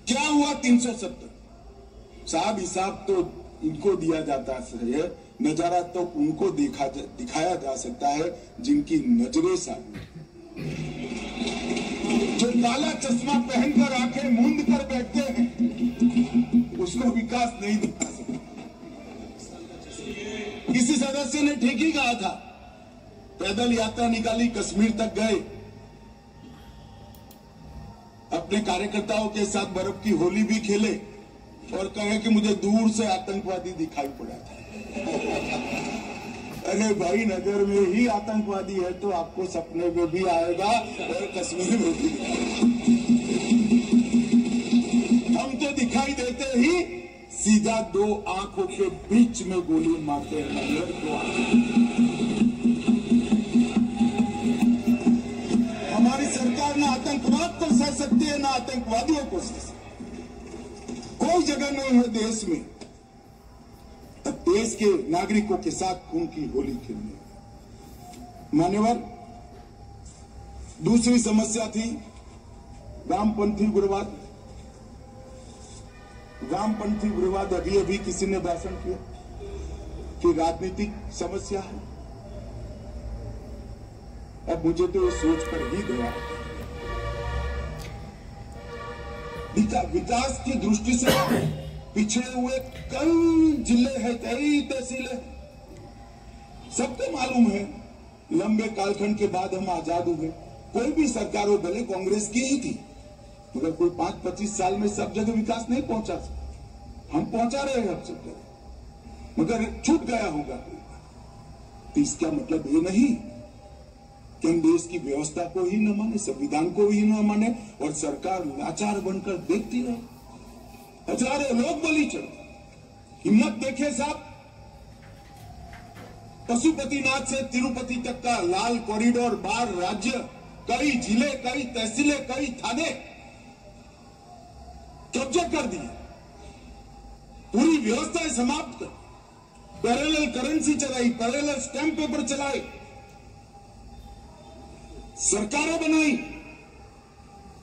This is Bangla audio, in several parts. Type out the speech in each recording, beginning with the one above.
क्या हुआ 370? साहब हिसाब तो इनको दिया जाता है, नजारा तो उनको दिखाया जा सकता है जिनकी नजरें साफ, जो काला चश्मा पहनकर आंखें मूंद कर बैठते हैं, उसको विकास नहीं दिखा सकता। किसी सदस्य ने ठीक ही कहा था, पैदल यात्रा निकाली, कश्मीर तक गए, अपने कार्यकर्ताओं के साथ बर्फ की होली भी खेले और कहे कि मुझे दूर से आतंकवादी दिखाई पड़ा था। अरे भाई, नगर में ही आतंकवादी है तो आपको सपने में भी आएगा और कश्मीर में भी। हम तो दिखाई देते ही सीधा दो आंखों के बीच में गोली मारते हैं। हमारी सरकार ना आतंकवाद को सह सकती है, ना आतंकवादियों को सह सकती है। कोई जगह नहीं है देश में देश के नागरिकों के साथ खून की होली खेलने। मान्यवर, दूसरी समस्या थी वामपंथी उग्रवाद। वामपंथी उग्रवाद अभी अभी किसी ने भाषण किया कि राजनीतिक समस्या है। अब मुझे तो ये सोच कर ही गया, विकास की दृष्टि से पिछड़े हुए कई जिले हैं, कई तहसीलें, सबको मालूम है लंबे कालखंड के बाद हम आजाद हुए। कोई भी सरकार हो, भले कांग्रेस की ही थी, मगर कोई 5-25 साल में सब जगह विकास नहीं पहुंचा। हम पहुंचा रहे हैं अब सब जगह, मगर छूट गया होगा। तो इसका मतलब ये नहीं कि हम देश की व्यवस्था को ही न माने, संविधान को ही न माने और सरकार लाचार बनकर देखती रहे। हजारों लोग बलि चढ़े। हिम्मत देखे साहब, पशुपतिनाथ से तिरुपति तक का लाल कॉरिडोर, 12 राज्य, कई जिले, कई तहसीलें, कई थाने कब्जे कर दिए, पूरी व्यवस्थाएं समाप्त कर, पैरेलल करेंसी चलाई, पैरेलल स्टैंप पेपर चलाए, सरकारें बनाई,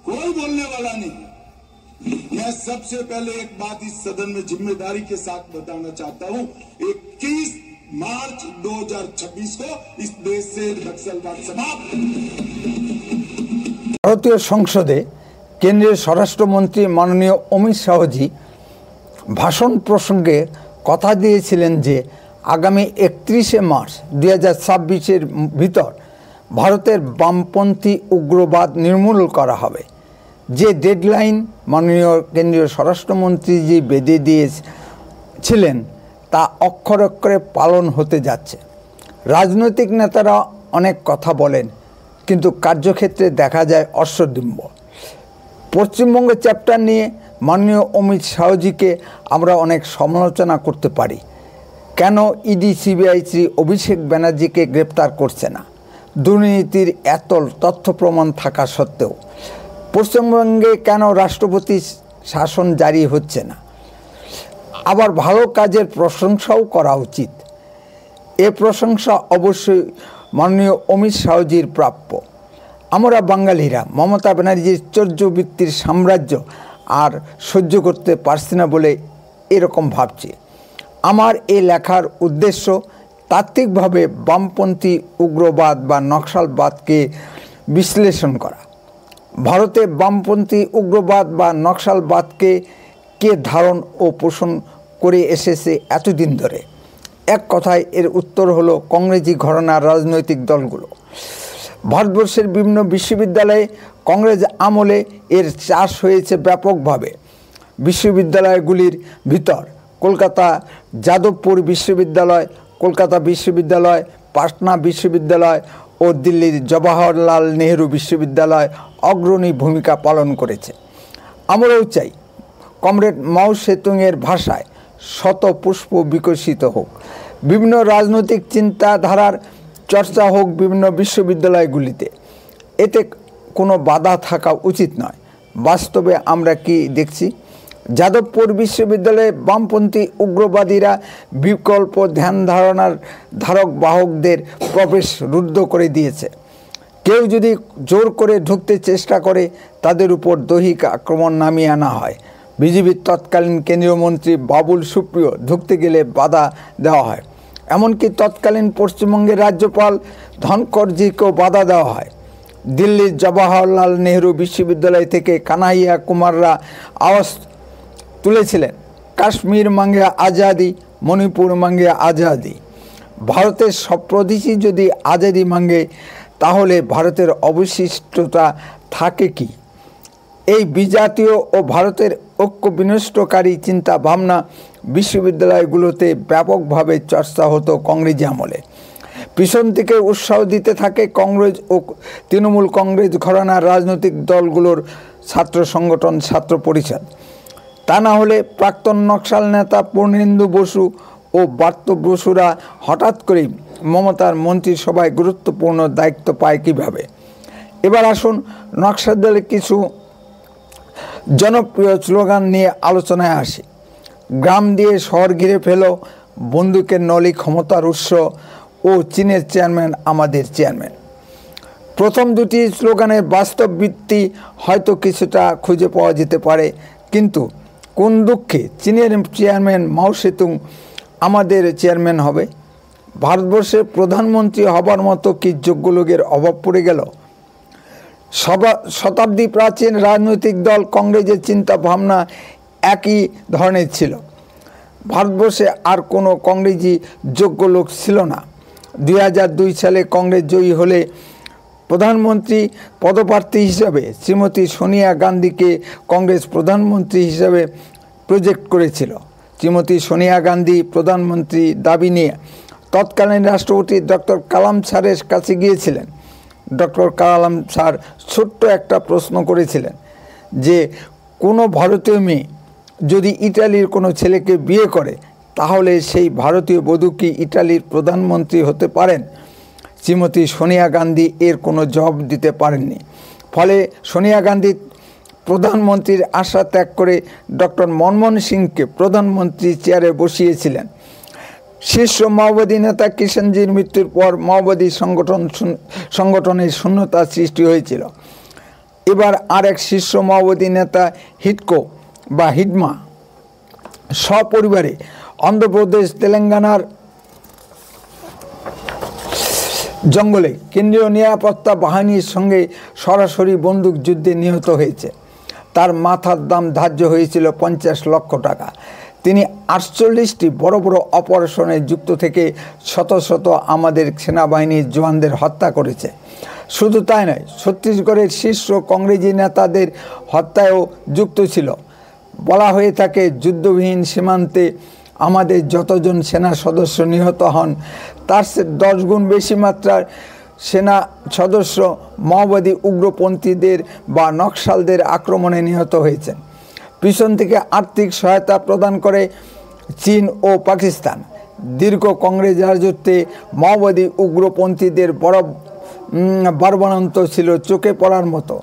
कोई बोलने वाला नहीं। मैं सबसे पहले एक बात इस सदन में जिम्मेदारी के साथ बताना चाहता हूं, 21 मार्च 2026 को इस देश से नक्सलवाद समाप्त। ভারতীয় সংসদে কেন্দ্রীয় স্বরাষ্ট্রমন্ত্রী মাননীয় অমিত শাহজি ভাষণ প্রসঙ্গে কথা দিয়েছিলেন যে আগামী 31শে মার্চ 2026-এর ভিতর ভারতের বামপন্থী উগ্রবাদ নির্মূল করা হবে। যে ডেডলাইন মাননীয় কেন্দ্রীয় স্বরাষ্ট্রমন্ত্রীজি বেঁধে দিয়েছিলেন তা অক্ষরে অক্ষরে পালন হতে যাচ্ছে। রাজনৈতিক নেতারা অনেক কথা বলেন, কিন্তু কার্যক্ষেত্রে দেখা যায় অশ্বডিম্ব। পশ্চিমবঙ্গ চ্যাপ্টার নিয়ে মাননীয় অমিত শাহজিকে আমরা অনেক সমালোচনা করতে পারি। কেন ইডি সিবিআই শ্রী অভিষেক ব্যানার্জিকে গ্রেপ্তার করছে না? দুর্নীতির এত তথ্য প্রমাণ থাকা সত্ত্বেও পশ্চিমবঙ্গে কেন রাষ্ট্রপতি শাসন জারি হচ্ছে না? আবার ভালো কাজের প্রশংসাও করা উচিত। এ প্রশংসা অবশ্যই মাননীয় অমিত শাহজির প্রাপ্য। আমরা বাঙালিরা মমতা ব্যানার্জির চর্যবৃত্তির সাম্রাজ্য আর সহ্য করতে পারছি না বলে এরকম ভাবছি। আমার এই লেখার উদ্দেশ্য তাত্ত্বিকভাবে বামপন্থী উগ্রবাদ বা নকশালবাদকে বিশ্লেষণ করা। ভারতে বামপন্থী উগ্রবাদ বা নকশালবাদকে কে ধারণ ও পোষণ করে এসেছে এতদিন ধরে? এক কথায় এর উত্তর হলো কংগ্রেসি ঘরানার রাজনৈতিক দলগুলো। ভারতবর্ষের বিভিন্ন বিশ্ববিদ্যালয়ে কংগ্রেস আমলে এর চাষ হয়েছে ব্যাপকভাবে। বিশ্ববিদ্যালয়গুলির ভিতর কলকাতা যাদবপুর বিশ্ববিদ্যালয়, কলকাতা বিশ্ববিদ্যালয়, পাটনা বিশ্ববিদ্যালয় ও দিল্লির জওহরলাল নেহরু বিশ্ববিদ্যালয় অগ্রণী ভূমিকা পালন করেছে। আমরাও চাই কমরেড মাও সেতুংয়ের ভাষায় শতপুষ্প বিকশিত হোক, বিভিন্ন রাজনৈতিক চিন্তাধারার চর্চা হোক বিভিন্ন বিশ্ববিদ্যালয়গুলিতে। এতে কোনো বাধা থাকা উচিত নয়। বাস্তবে আমরা কি দেখছি? যাদবপুর বিশ্ববিদ্যালয়ে বামপন্থী উগ্রবাদীরা বিকল্প ধ্যান ধারণার ধারক বাহকদের প্রবেশ রুদ্ধ করে দিয়েছে। কেউ যদি জোর করে ঢুকতে চেষ্টা করে তাদের উপর দৈহিক আক্রমণ নামিয়ে আনা হয়। বিজেপির তৎকালীন কেন্দ্রীয় মন্ত্রী বাবুল সুপ্রিয় ঢুকতে গেলে বাধা দেওয়া হয়। এমনকি তৎকালীন পশ্চিমবঙ্গের রাজ্যপাল ধনকরজিকেও বাধা দেওয়া হয়। দিল্লির জওহরলাল নেহরু বিশ্ববিদ্যালয় থেকে কানাইয়া কুমাররা আওয়াজ তুলেছিলেন, কাশ্মীর মাঙ্গে আজাদি, মণিপুর মাঙ্গে আজাদি। ভারতের সব প্রদেশই যদি আজাদি মাঙ্গে তাহলে ভারতের অবশিষ্টতা থাকে কি? এই বিজাতীয় ও ভারতের ঐক্য বিনষ্টকারী চিন্তা ভাবনা বিশ্ববিদ্যালয়গুলোতে ব্যাপকভাবে চর্চা হতো কংগ্রেসী আমলে। পিছন থেকে উৎসাহ দিতে থাকে কংগ্রেস ও তৃণমূল কংগ্রেস ঘরানার রাজনৈতিক দলগুলোর ছাত্র সংগঠন, ছাত্র পরিষদ। তা না হলে প্রাক্তন নকশাল নেতা পূর্ণেন্দু বসু ও বার্ত বসুরা হঠাৎ করেই মমতার মন্ত্রিসভায় গুরুত্বপূর্ণ দায়িত্ব পায় কীভাবে? এবার আসুন নকশালদের কিছু জনপ্রিয় স্লোগান নিয়ে আলোচনায় আসি। গ্রাম দিয়ে শহর ঘিরে ফেলো, বন্দুকের নলি ক্ষমতার উৎস ও চীনের চেয়ারম্যান আমাদের চেয়ারম্যান। প্রথম দুটি স্লোগানের বাস্তব ভিত্তি হয়তো কিছুটা খুঁজে পাওয়া যেতে পারে, কিন্তু কোন দুঃখে চীনের চেয়ারম্যান মাও সেতুং আমাদের চেয়ারম্যান হবে? ভারতবর্ষের প্রধানমন্ত্রী হবার মতো কি যোগ্য লোকের অভাব পড়ে গেল? শতাব্দী প্রাচীন রাজনৈতিক দল কংগ্রেসের চিন্তা ভাবনা একই ধরনের ছিল। ভারতবর্ষে আর কোনো কংগ্রেসই যোগ্য লোক ছিল না। 2002 সালে কংগ্রেস জয়ী হলে প্রধানমন্ত্রী পদপ্রার্থী হিসাবে শ্রীমতী সোনিয়া গান্ধীকে কংগ্রেস প্রধানমন্ত্রী হিসাবে প্রজেক্ট করেছিল। শ্রীমতী সোনিয়া গান্ধী প্রধানমন্ত্রী দাবি নিয়ে তৎকালীন রাষ্ট্রপতি ডক্টর কালাম স্যারের কাছে গিয়েছিলেন। ডক্টর কালাম স্যার ছোট্ট একটা প্রশ্ন করেছিলেন যে কোনো ভারতীয় মেয়ে যদি ইটালির কোনো ছেলেকে বিয়ে করে তাহলে সেই ভারতীয় বধূ কি ইটালির প্রধানমন্ত্রী হতে পারেন? শ্রীমতী সোনিয়া গান্ধী এর কোনো জবাব দিতে পারেননি। ফলে সোনিয়া গান্ধী প্রধানমন্ত্রীর আশা ত্যাগ করে ডক্টর মনমোহন সিংকে প্রধানমন্ত্রী চেয়ারে বসিয়েছিলেন। শীর্ষ মাওবাদী নেতা কিষাণজির মৃত্যুর পর মাওবাদী সংগঠনের শূন্যতা সৃষ্টি হয়েছিল। এবার আরেক শীর্ষ মাওবাদী নেতা হিডমা সপরিবারে অন্ধ্রপ্রদেশ তেলেঙ্গানার জঙ্গলে কেন্দ্রীয় নিরাপত্তা বাহিনীর সঙ্গে সরাসরি বন্দুক যুদ্ধে নিহত হয়েছে। তার মাথার দাম ধার্য হয়েছিল 50 লক্ষ টাকা। তিনি 48টি বড় বড় অপারেশনে যুক্ত থেকে শত শত আমাদের সেনাবাহিনীর জওয়ানদের হত্যা করেছে। শুধু তাই নয়, ছত্তিশগড়ের শীর্ষ কংগ্রেসী নেতাদের হত্যায়ও যুক্ত ছিল। বলা হয়ে থাকে যুদ্ধবিহীন সীমান্তে আমাদের যতজন সেনা সদস্য নিহত হন তার 10 গুণ বেশি মাত্রার সেনা সদস্য মাওবাদী উগ্রপন্থীদের বা নকশালদের আক্রমণে নিহত হয়েছেন। পিছন থেকে আর্থিক সহায়তা প্রদান করে চীন ও পাকিস্তান। দীর্ঘ কংগ্রেস রাজত্বে মাওবাদী উগ্রপন্থীদের বর্বরন্ত ছিল চোখে পড়ার মতো।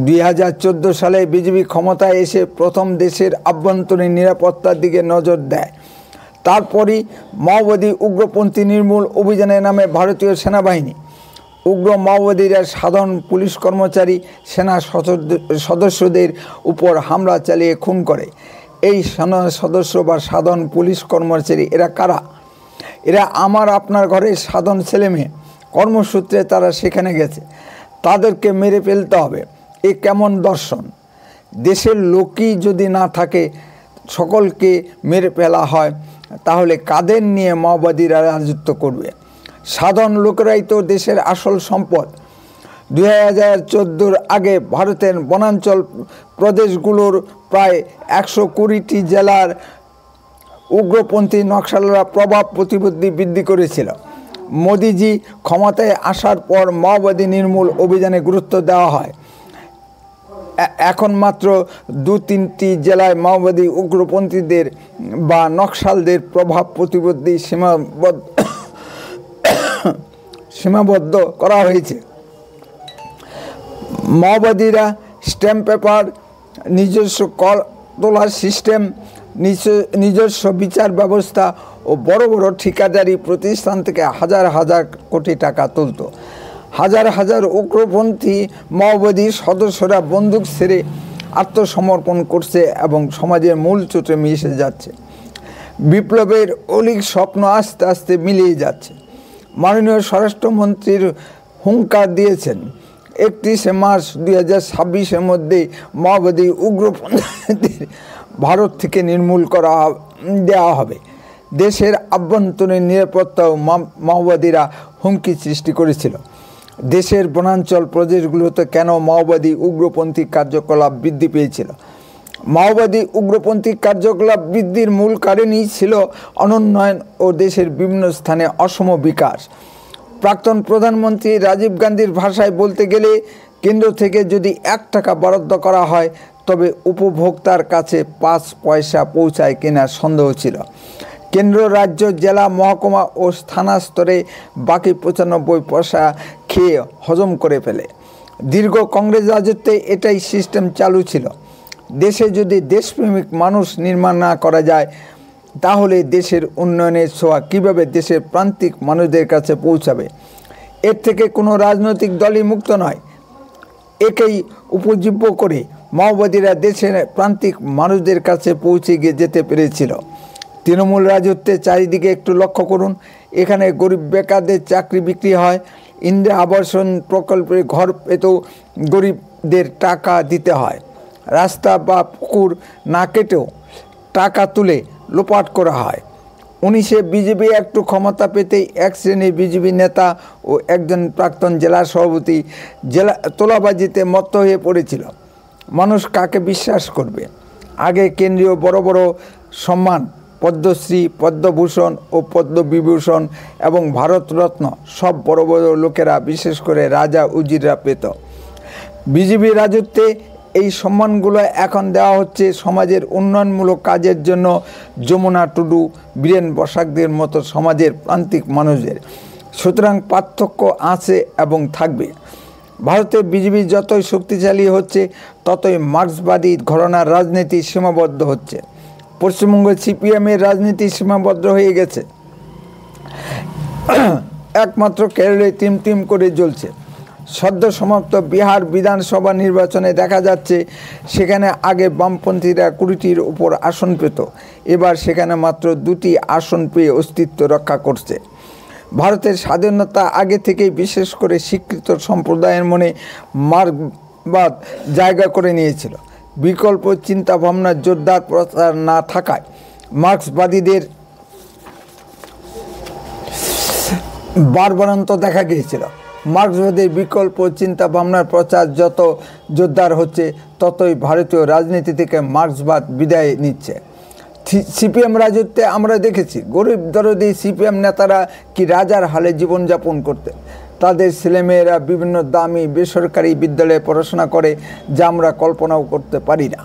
2014 সালে বিজেপি ক্ষমতায় এসে প্রথম দেশের আভ্যন্তরীণ নিরাপত্তার দিকে নজর দেয়। তারপরই মাওবাদী উগ্রপন্থী নির্মূল অভিযানের নামে ভারতীয় সেনাবাহিনী উগ্র মাওবাদীরা সাধারণ পুলিশ কর্মচারী, সেনা সদস্যদের উপর হামলা চালিয়ে খুন করে। এই সেনা সদস্য বা সাধারণ পুলিশ কর্মচারী এরা কারা? এরা আমার আপনার ঘরের সাধারণ ছেলেমেয়ে। কর্মসূত্রে তারা সেখানে গেছে, তাদেরকে মেরে ফেলতে হবে। এ কেমন দর্শন? দেশের লোকই যদি না থাকে, সকলকে মেরে ফেলা হয়, তাহলে কাদের নিয়ে মাওবাদীরা রাজত্ব করবে? সাধারণ লোকেরাই তো দেশের আসল সম্পদ। 2014 আগে ভারতের বনাঞ্চল প্রদেশগুলোর প্রায় 120টি জেলার উগ্রপন্থী নকশালরা প্রভাব প্রতিপত্তি বৃদ্ধি করেছিল। মোদিজি ক্ষমতায় আসার পর মাওবাদী নির্মূল অভিযানে গুরুত্ব দেওয়া হয়। এখন মাত্র 2-3টি জেলায় মাওবাদী উগ্রপন্থীদের বা নকশালদের প্রভাব প্রতিপত্তি সীমাবদ্ধ করা হয়েছে। মাওবাদীরা স্ট্যাম্প পেপার, নিজস্ব কর তোলার সিস্টেম, নিজস্ব বিচার ব্যবস্থা ও বড় বড় ঠিকাদারি প্রতিষ্ঠান থেকে হাজার হাজার কোটি টাকা তুলত। হাজার হাজার উগ্রপন্থী মাওবাদী সদস্যরা বন্দুক ছেড়ে আত্মসমর্পণ করছে এবং সমাজের মূল চোটে মিশে যাচ্ছে। বিপ্লবের অলিক স্বপ্ন আস্তে আস্তে মিলিয়ে যাচ্ছে। মাননীয় স্বরাষ্ট্রমন্ত্রীর হুঙ্কার দিয়েছেন 31শে মার্চ 2026-এর মধ্যে মাওবাদী উগ্রপন্থীদের ভারত থেকে নির্মূল দেওয়া হবে। দেশের আভ্যন্তরীণ নিরাপত্তাও মাওবাদীরা হুমকি সৃষ্টি করেছিল। দেশের বনাঞ্চল প্রদেশগুলোতে কেন মাওবাদী উগ্রপন্থী কার্যকলাপ বৃদ্ধি পেয়েছিল? মাওবাদী উগ্রপন্থী কার্যকলাপ বৃদ্ধির মূল কারণই ছিল অনুন্নয়ন ও দেশের বিভিন্ন স্থানে অসম বিকাশ। প্রাক্তন প্রধানমন্ত্রী রাজীব গান্ধীর ভাষায় বলতে গেলে কেন্দ্র থেকে যদি 1 টাকা বরাদ্দ করা হয় তবে উপভোক্তার কাছে 5 পয়সা পৌঁছায় কিনা সন্দেহ ছিল। কেন্দ্র, রাজ্য, জেলা, মহকুমা ও থানা স্তরে বাকি 95 পয়সা খেয়ে হজম করে ফেলে। দীর্ঘ কংগ্রেস রাজত্বে এটাই সিস্টেম চালু ছিল। দেশে যদি দেশপ্রেমিক মানুষ নির্মাণ না করা যায় তাহলে দেশের উন্নয়নের ছোঁয়া কীভাবে দেশের প্রান্তিক মানুষদের কাছে পৌঁছাবে? এর থেকে কোনো রাজনৈতিক দলই মুক্ত নয়। একেই উপজীব্য করে মাওবাদীরা দেশের প্রান্তিক মানুষদের কাছে পৌঁছে যেতে পেরেছিল। তৃণমূল রাজত্বে চারিদিকে একটু লক্ষ্য করুন। এখানে গরিব বেকারদের চাকরি বিক্রি হয়, ইন্দিরা আবাসন প্রকল্পে ঘর পেতেও গরিবদের টাকা দিতে হয়, রাস্তা বা পুকুর না কেটেও টাকা তুলে লোপাট করা হয়। 19-এ বিজেপি একটু ক্ষমতা পেতেই এক শ্রেণীর বিজেপি নেতা ও একজন প্রাক্তন জেলা সভাপতি তোলাবাজিতে মত্ত হয়ে পড়েছিল। মানুষ কাকে বিশ্বাস করবে? আগে কেন্দ্রীয় বড় বড় সম্মান পদ্মশ্রী, পদ্মভূষণ ও পদ্মবিভূষণ এবং ভারতরত্ন সব বড় বড় লোকেরা, বিশেষ করে রাজা উজিররা পেত। বিজেপি রাজত্বে এই সম্মানগুলো এখন দেওয়া হচ্ছে সমাজের উন্নয়নমূলক কাজের জন্য যমুনা টুডু, বীরেন বসাকদের মতো সমাজের প্রান্তিক মানুষদের। সুতরাং পার্থক্য আছে এবং থাকবে। ভারতে বিজেপি যতই শক্তিশালী হচ্ছে ততই মার্ক্সবাদী ঘরানার রাজনীতি সীমাবদ্ধ হচ্ছে। পশ্চিমবঙ্গে সিপিএমের রাজনীতি সীমাবদ্ধ হয়ে গেছে, একমাত্র কেরলে টিম করে জ্বলছে। সদ্য সমাপ্ত বিহার বিধানসভা নির্বাচনে দেখা যাচ্ছে সেখানে আগে বামপন্থীরা 20টির উপর আসন পেত, এবার সেখানে মাত্র 2টি আসন পেয়ে অস্তিত্ব রক্ষা করছে। ভারতের স্বাধীনতা আগে থেকেই বিশেষ করে স্বীকৃত সম্প্রদায়ের মনে মার্ক্সবাদ জায়গা করে নিয়েছিল। বিকল্প চিন্তাভাবনার জোরদার প্রচার না থাকায় মার্ক্সবাদীদের বারবারান্ত দেখা গিয়েছিল। মার্ক্সবাদের বিকল্প চিন্তাভাবনার প্রচার যত জোরদার হচ্ছে ততই ভারতীয় রাজনীতি থেকে মার্ক্সবাদ বিদায় নিচ্ছে। সিপিএম রাজত্বে আমরা দেখেছি গরিব দরদি সিপিএম নেতারা কি রাজার হালে জীবনযাপন করতেন। তাদের ছেলেমেয়েরা বিভিন্ন দামি বেসরকারি বিদ্যালয়ে পড়াশোনা করে, যা আমরা কল্পনাও করতে পারি না।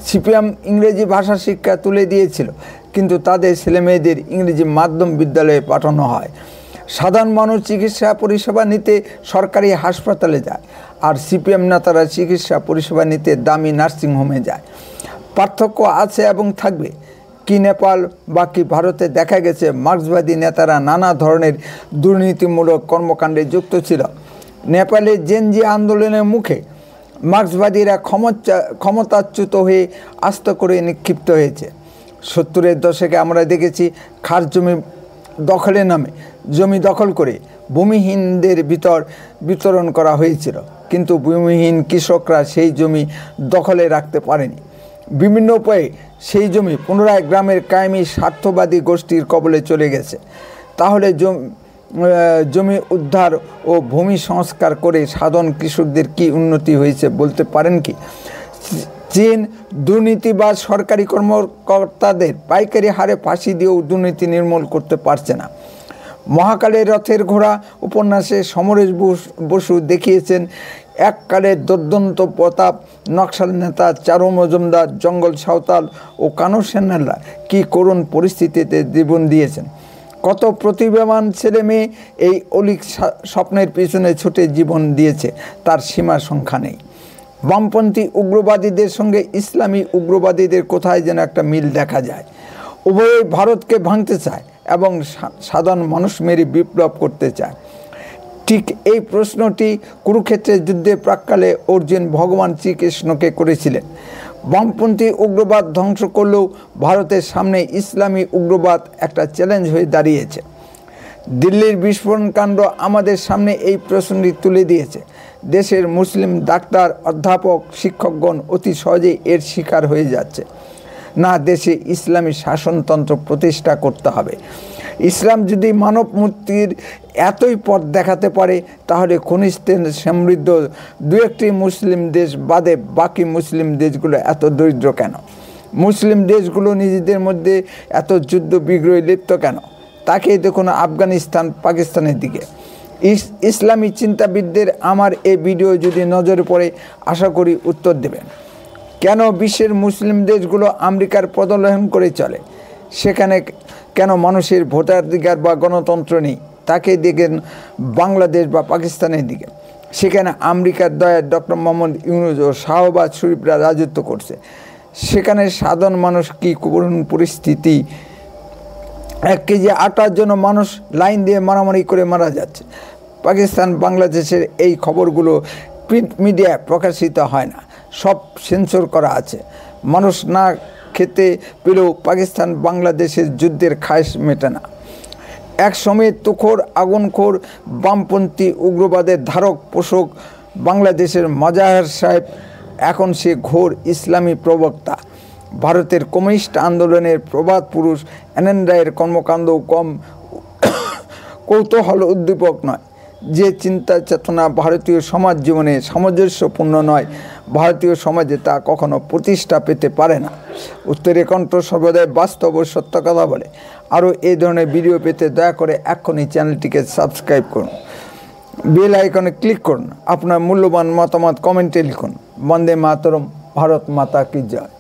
সিপিএম ইংরেজি ভাষা শিক্ষা তুলে দিয়েছিল, কিন্তু তাদের ছেলেমেয়েদের ইংরেজি মাধ্যম বিদ্যালয়ে পাঠানো হয়। সাধারণ মানুষ চিকিৎসা পরিষেবা নিতে সরকারি হাসপাতালে যায়, আর সিপিএম নেতারা চিকিৎসা পরিষেবা নিতে দামি নার্সিংহোমে যায়। পার্থক্য আছে এবং থাকবে। কি নেপাল বা কি ভারতে দেখা গেছে মার্ক্সবাদী নেতারা নানা ধরনের দুর্নীতিমূলক কর্মকাণ্ডে যুক্ত ছিল। নেপালে জেনজি আন্দোলনের মুখে মার্ক্সবাদীরা ক্ষমতাচ্যুত হয়ে আস্ত করে নিক্ষিপ্ত হয়েছে। 70-এর দশকে আমরা দেখেছি খাস জমি দখলের নামে জমি দখল করে ভূমিহীনদের বিতরণ করা হয়েছিল, কিন্তু ভূমিহীন কৃষকরা সেই জমি দখলে রাখতে পারেনি। বিভিন্ন উপায়ে সেই জমি পুনরায় গ্রামের কায়েমি স্বার্থবাদী গোষ্ঠীর কবলে চলে গেছে। তাহলে জমি উদ্ধার ও ভূমি সংস্কার করে সাধারণ কৃষকদের কি উন্নতি হয়েছে বলতে পারেন কি? চীন দুর্নীতিবাজ সরকারি কর্মকর্তাদের পাইকারি হারে ফাঁসি দিয়েও দুর্নীতি নির্মূল করতে পারছে না। মহাকালের রথের ঘোড়া উপন্যাসে সমরেশ বসু দেখিয়েছেন এককালের দুর্দান্ত প্রতাপ নকশাল নেতা চারু মজুমদার, জঙ্গল সাঁওতাল ও কানু সেনারা কী করুণ পরিস্থিতিতে জীবন দিয়েছেন। কত প্রতিভাবান ছেলে মেয়ে এই অলিক স্বপ্নের পিছনে ছুটে জীবন দিয়েছে, তার সীমা সংখ্যা নেই। বামপন্থী উগ্রবাদীদের সঙ্গে ইসলামী উগ্রবাদীদের কোথায় যেন একটা মিল দেখা যায়। উভয়ই ভারতকে ভাঙতে চায় এবং সাধারণ মানুষ মেরে বিপ্লব করতে চায়। ঠিক এই প্রশ্নটি কুরুক্ষেত্রের যুদ্ধে প্রাক্কালে অর্জুন ভগবান শ্রীকৃষ্ণকে করেছিলেন। বামপন্থী উগ্রবাদ ধ্বংস করলেও ভারতের সামনে ইসলামী উগ্রবাদ একটা চ্যালেঞ্জ হয়ে দাঁড়িয়েছে। দিল্লির বিস্ফোরণ কাণ্ড আমাদের সামনে এই প্রশ্নটি তুলে দিয়েছে। দেশের মুসলিম ডাক্তার, অধ্যাপক, শিক্ষকগণ অতি সহজেই এর শিকার হয়ে যাচ্ছে। না, দেশে ইসলামী শাসনতন্ত্র প্রতিষ্ঠা করতে হবে। ইসলাম যদি মানব মুক্তির এতই পথ দেখাতে পারে, তাহলে খনিজতেল সমৃদ্ধ দু একটি মুসলিম দেশ বাদে বাকি মুসলিম দেশগুলো এত দরিদ্র কেন? মুসলিম দেশগুলো নিজেদের মধ্যে এত যুদ্ধ বিগ্রহে লিপ্ত কেন? তাকেই দেখুন আফগানিস্তান, পাকিস্তানের দিকে। ইসলামী চিন্তাবিদদের আমার এই ভিডিও যদি নজরে পড়ে, আশা করি উত্তর দেবেন। কেন বিশ্বের মুসলিম দেশগুলো আমেরিকার পদলেহন করে চলে? সেখানে কেন মানুষের ভোটাধিকার বা গণতন্ত্র নেই? তাকে দেখেন বাংলাদেশ বা পাকিস্তানের দিকে। সেখানে আমেরিকার দয়ায় ডক্টর মোহাম্মদ ইউনূস ও শাহবাজ শরীফরা রাজত্ব করছে। সেখানে সাধারণ মানুষ কী করুণ পরিস্থিতি! 1 কেজি আটার জন্য মানুষ লাইন দিয়ে মারামারি করে মারা যাচ্ছে। পাকিস্তান, বাংলাদেশের এই খবরগুলো প্রিন্ট মিডিয়ায় প্রকাশিত হয় না, সব সেন্সর করা আছে। মানুষ না খেতে পেলেও পাকিস্তান বাংলাদেশের যুদ্ধের খায়েশ মেটে না। এক সময় তুখোর আগুনখোর বামপন্থী উগ্রবাদের ধারক পোষক বাংলাদেশের মাজাহার সাহেব, এখন সে ঘোর ইসলামী প্রবক্তা। ভারতের কমিউনিস্ট আন্দোলনের প্রবাদ পুরুষ আনন্দ রায়ের কর্মকাণ্ডও কম কৌতূহল উদ্দীপক নয়। যে চিন্তা চেতনা ভারতীয় সমাজ জীবনে সামঞ্জস্যপূর্ণ নয়, ভারতীয় সমাজে তা কখনো প্রতিষ্ঠা পেতে পারে না। উত্তরের কণ্ঠ সর্বদাই বাস্তব ও সত্য কথা বলে। আরও এই ধরনের ভিডিও পেতে দয়া করে এক্ষুনি চ্যানেলটিকে সাবস্ক্রাইব করুন, বেল আইকনে ক্লিক করুন, আপনার মূল্যবান মতামত কমেন্টে লিখুন। বন্দে মাতরম, ভারত মাতা কি জয়।